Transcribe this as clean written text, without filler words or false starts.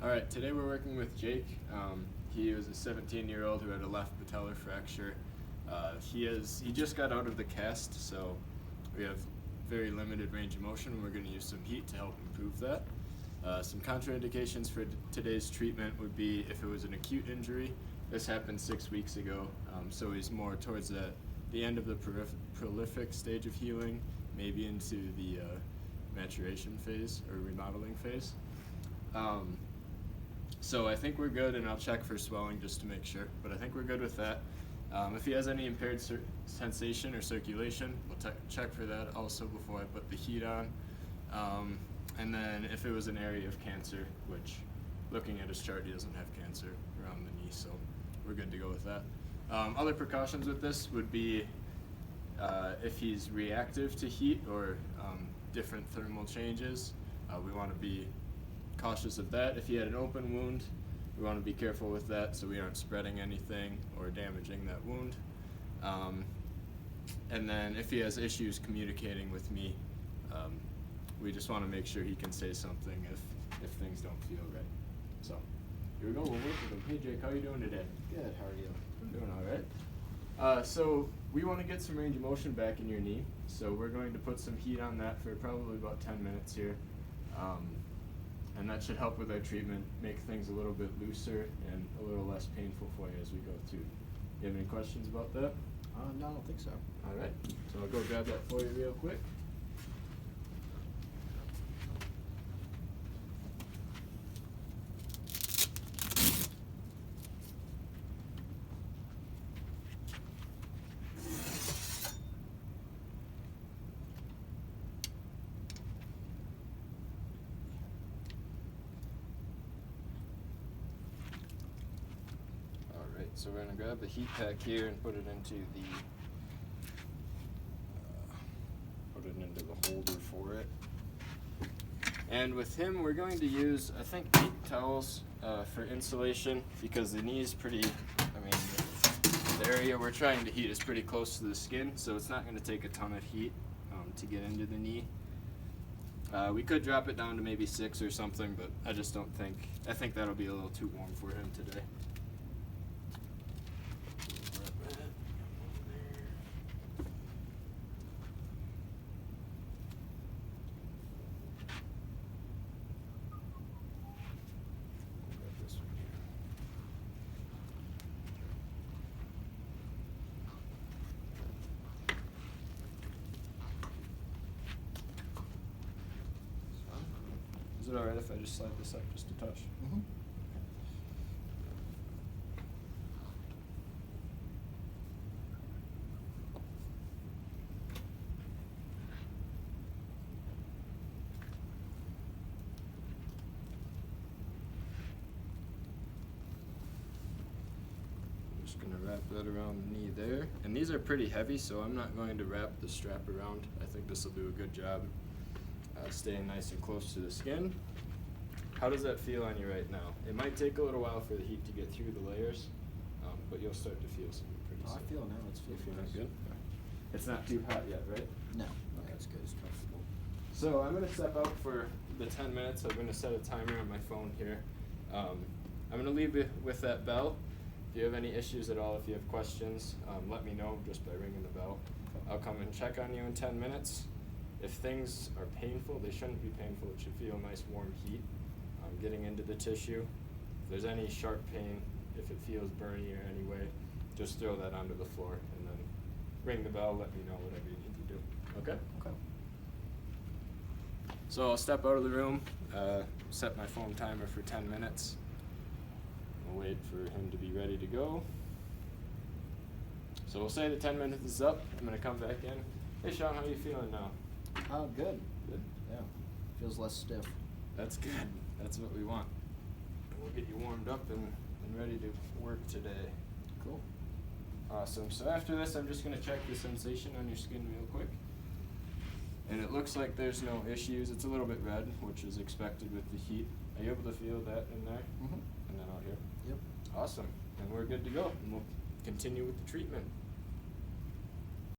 All right, today we're working with Jake. He was a 17-year-old who had a left patellar fracture. He just got out of the cast, so we have very limited range of motion. We're going to use some heat to help improve that. Some contraindications for today's treatment would be if it was an acute injury. This happened 6 weeks ago, so he's more towards the end of the prolific stage of healing, maybe into the maturation phase or remodeling phase. So I think we're good, and I'll check for swelling just to make sure, but I think we're good with that. If he has any impaired sensation or circulation, we'll check for that also before I put the heat on. And then if it was an area of cancer, which looking at his chart, he doesn't have cancer around the knee, so we're good to go with that. Other precautions with this would be if he's reactive to heat or different thermal changes, we want to be cautious of that. If he had an open wound, we want to be careful with that so we aren't spreading anything or damaging that wound. And then if he has issues communicating with me, we just want to make sure he can say something if things don't feel right. So here we go, we'll work with him. Hey Jake, how are you doing today? Good, how are you? I'm doing all right. So we want to get some range of motion back in your knee, so we're going to put some heat on that for probably about 10 minutes here. And that should help with our treatment, make things a little bit looser and a little less painful for you as we go through. You have any questions about that? No, I don't think so. All right, so I'll go grab that for you real quick. So we're going to grab the heat pack here and put it into the holder for it. And with him, we're going to use, I think, 8 towels for insulation because the knee is pretty, the area we're trying to heat is pretty close to the skin, so it's not going to take a ton of heat to get into the knee. We could drop it down to maybe 6 or something, but I just don't think, I think that'll be a little too warm for him today. Is it alright if I just slide this up just a touch? Mm-hmm. I'm just going to wrap that around the knee there. And these are pretty heavy, so I'm not going to wrap the strap around. I think this will do a good job staying nice and close to the skin. How does that feel on you right now? It might take a little while for the heat to get through the layers, but you'll start to feel something pretty soon. I feel now, it's feeling Feeling nice. good? It's not too hot yet, right? No, Okay. that's good, it's comfortable. So I'm going to step out for the 10 minutes. I'm going to set a timer on my phone here. I'm going to leave you with that bell. If you have any issues at all, if you have questions, let me know just by ringing the bell. I'll come and check on you in 10 minutes. If things are painful, they shouldn't be painful. It should feel nice warm heat getting into the tissue. If there's any sharp pain, if it feels burny or any way, just throw that onto the floor and then ring the bell, let me know whatever you need to do. Okay? Okay. So I'll step out of the room, set my phone timer for 10 minutes. We'll wait for him to be ready to go. So we'll say the 10 minutes is up. I'm going to come back in. Hey Sean, how are you feeling now? Good. Good? Yeah, feels less stiff. That's good. That's what we want. We'll get you warmed up and ready to work today. Cool. Awesome. So after this, I'm just going to check the sensation on your skin real quick. And it looks like there's no issues. It's a little bit red, which is expected with the heat. Are you able to feel that in there? Mm-hmm. And then out here? Yep. Awesome. And we're good to go. And we'll continue with the treatment.